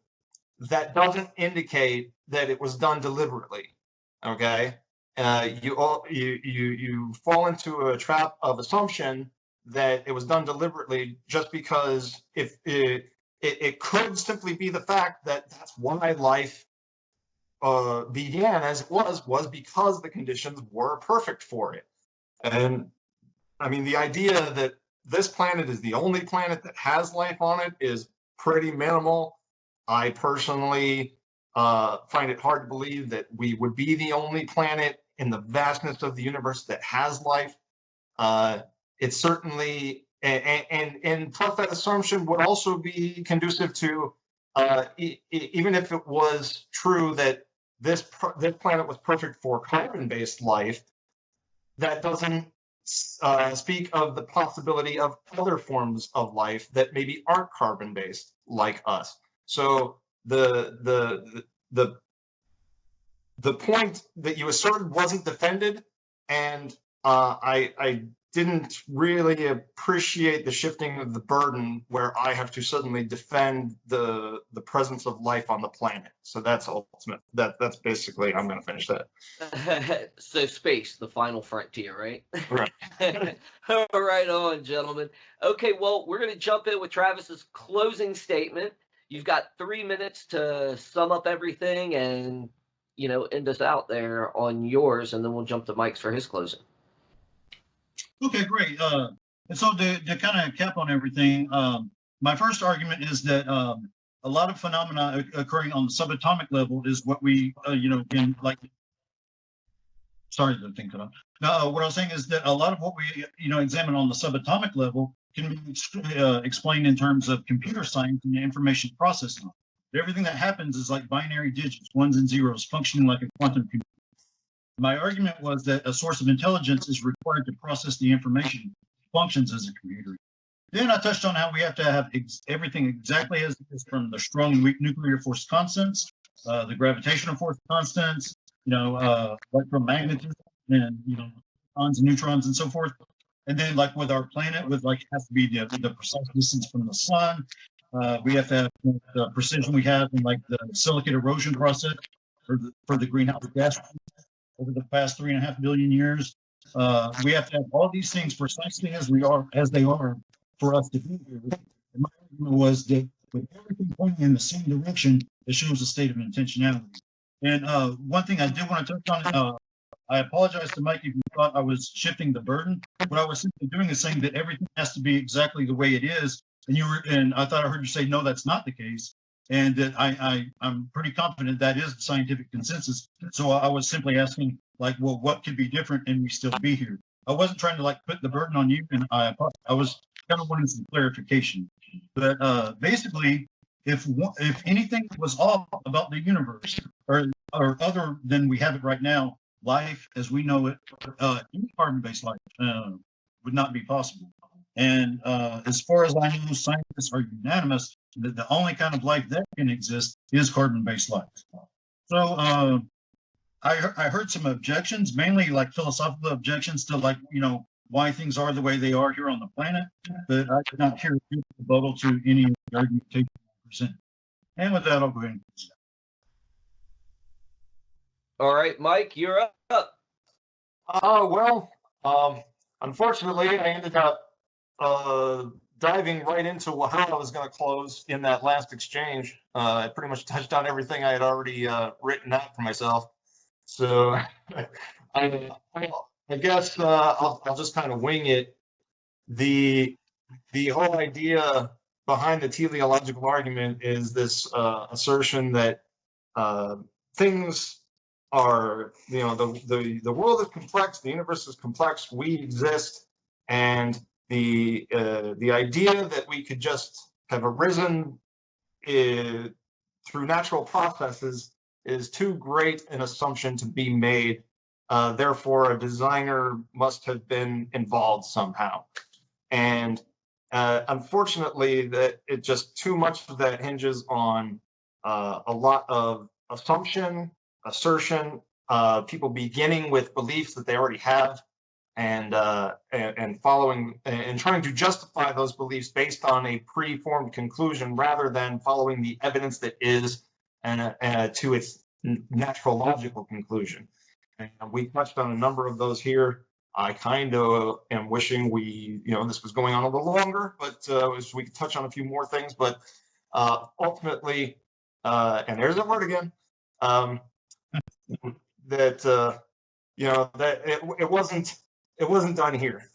that doesn't indicate that it was done deliberately. Okay, you fall into a trap of assumption that it was done deliberately, just because if it could simply be the fact that that's why life began as it was because the conditions were perfect for it. And I mean, the idea that this planet is the only planet that has life on it is pretty minimal. I personally find it hard to believe that we would be the only planet in the vastness of the universe that has life. It's certainly, and plus that assumption would also be conducive to, even if it was true that this planet was perfect for carbon-based life, that doesn't speak of the possibility of other forms of life that maybe aren't carbon-based like us. So the point that you asserted wasn't defended, and I didn't really appreciate the shifting of the burden where I have to suddenly defend the presence of life on the planet. So that's ultimate. That's basically, I'm going to finish that. So space, the final frontier, right? Right. All right on, gentlemen. Okay, well, we're going to jump in with Travis's closing statement. You've got 3 minutes to sum up everything and, end us out there on yours, and then we'll jump to Mike's for his closing. Okay, great. And so to kind of cap on everything, my first argument is that a lot of phenomena occurring on the subatomic level is what we, can like. Sorry, the thing cut off. No, what I was saying is that a lot of what we, examine on the subatomic level can be explained in terms of computer science and information processing. Everything that happens is like binary digits, ones and zeros, functioning like a quantum computer. My argument was that a source of intelligence is required to process the information, functions as a computer. Then I touched on how we have to have everything exactly as it is, from the strong and weak nuclear force constants, the gravitational force constants, electromagnetism, and protons and neutrons and so forth. And then, like with our planet, it has to be the precise distance from the sun. We have to have the precision we have in like the silicate erosion process for the greenhouse gas over the past 3.5 billion years. We have to have all these things precisely as they are for us to be here. And my argument was that with everything pointing in the same direction, it shows a state of intentionality. And one thing I did want to touch on, I apologize to Mike if you thought I was shifting the burden. What I was simply doing is saying that everything has to be exactly the way it is. And I thought I heard you say, no, that's not the case. And that I'm pretty confident that is the scientific consensus. So I was simply asking, well, what could be different and we still be here? I wasn't trying to put the burden on you, and I was kind of wanting some clarification. But basically, if anything was off about the universe, or other than we have it right now, life as we know it, any carbon-based life would not be possible. And as far as I know, scientists are unanimous that the only kind of life that can exist is carbon-based life. So I heard some objections, mainly philosophical objections to why things are the way they are here on the planet, but I did not hear a rebuttal to any of the argumentation I presented. And with that, I'll go ahead and close. All right, Mike, you're up. Unfortunately, I ended up diving right into how I was going to close in that last exchange. I pretty much touched on everything I had already written out for myself. So I guess I'll just kind of wing it. The whole idea behind the teleological argument is this assertion that things are, the world is complex, the universe is complex, we exist, and the idea that we could just have arisen through natural processes is too great an assumption to be made. Therefore, a designer must have been involved somehow. And unfortunately, that it just too much of that hinges on a lot of assumption, assertion, people beginning with beliefs that they already have, and following and trying to justify those beliefs based on a preformed conclusion rather than following the evidence that is to its natural logical conclusion. And we touched on a number of those here. I kind of am wishing this was going on a little longer, but we could touch on a few more things. But ultimately, and there's that word again, that it wasn't done here.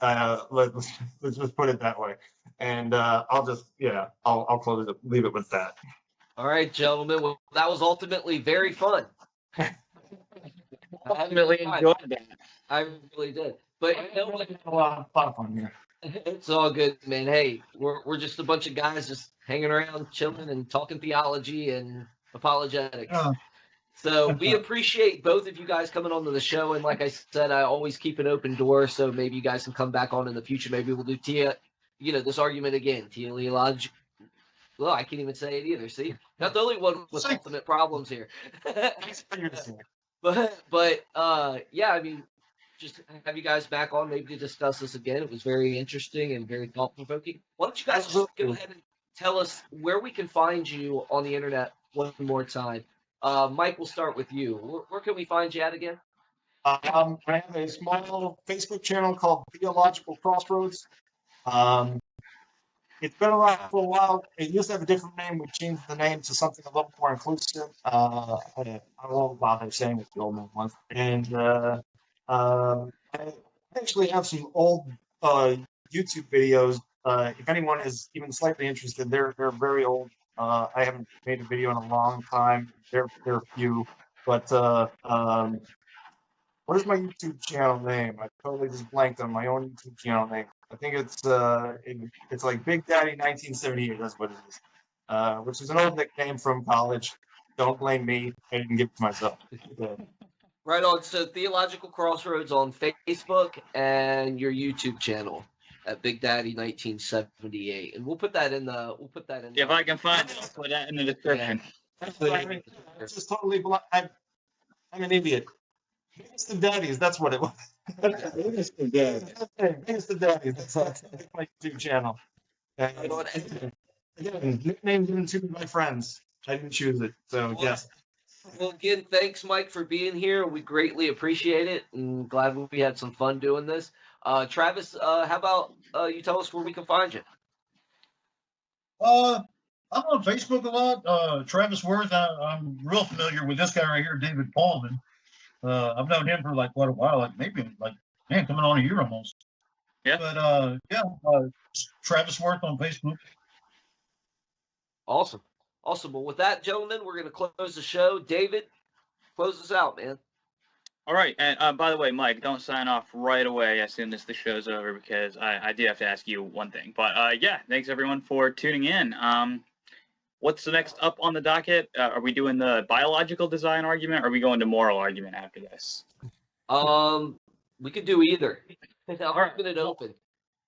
Let's just put it that way. And I'll close it, leave it with that. All right, gentlemen. Well, that was ultimately very fun. I really enjoyed that. I really did. But you know what? A lot of fun here. It's all good, man. Hey, we're just a bunch of guys just hanging around, chilling, and talking theology and apologetics. So we appreciate both of you guys coming on to the show. And like I said, I always keep an open door. So maybe you guys can come back on in the future. Maybe we'll do this argument again. Teleology. Well, I can't even say it either. See, not the only one with ultimate problems here. But yeah, I mean, just have you guys back on maybe to discuss this again. It was very interesting and very thought-provoking. Why don't you guys just go ahead and tell us where we can find you on the internet one more time? Mike, we'll start with you. Where can we find you at again? I have a small Facebook channel called Theological Crossroads. It's been around for a while. It used to have a different name. We changed the name to something a little more inclusive. I won't bother saying what the old name was. And I actually have some old YouTube videos. If anyone is even slightly interested, they're very old. I haven't made a video in a long time. They're few, but what is my YouTube channel name? I totally just blanked on my own YouTube channel name. I think it's like Big Daddy 1978. That's what it is, which is an old nickname from college. Don't blame me. I didn't give it to myself. Right on. So Theological Crossroads on Facebook and your YouTube channel at Big Daddy 1978, and we'll put that in. If I can find it, I'll put that in the description. Yeah. It's just totally blind. I'm an idiot. It's the Daddies. That's what it was. It's the Daddies. That's my YouTube channel. Again, nicknames given to me by friends. I didn't choose it, so yes. Well, again, thanks, Mike, for being here. We greatly appreciate it, and glad we had some fun doing this. Travis, how about you tell us where we can find you? I'm on Facebook a lot. Travis Worth. I'm real familiar with this guy right here, David Paulman. I've known him for quite a while, coming on a year almost. Yeah. But Travis Worth on Facebook. Awesome. Well, with that, gentlemen, we're going to close the show. David, close us out, man. All right. And by the way, Mike, don't sign off right away as soon as the show's over, because I do have to ask you one thing. But yeah, thanks everyone for tuning in. What's the next up on the docket? Are we doing the biological design argument, or are we going to moral argument after this? We could do either. I'll right. open it open.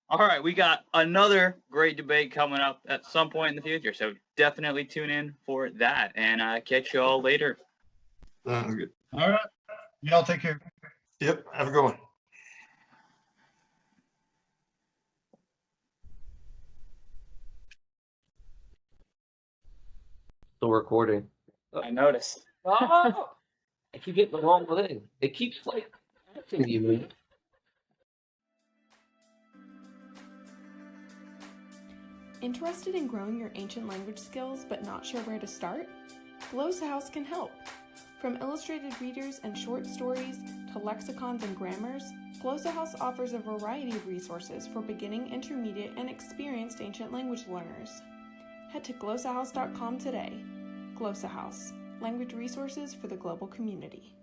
All right, we got another great debate coming up at some point in the future, so definitely tune in for that, and catch you all later. Sounds good. All right. Y'all take care. Yep. Have a good one. Still recording. I noticed. Oh, I keep getting the wrong thing. It keeps asking you. Interested in growing your ancient language skills but not sure where to start? Glow's House can help. From illustrated readers and short stories to lexicons and grammars, Glossa House offers a variety of resources for beginning, intermediate, and experienced ancient language learners. Head to glossahouse.com today. Glossa House, language resources for the global community.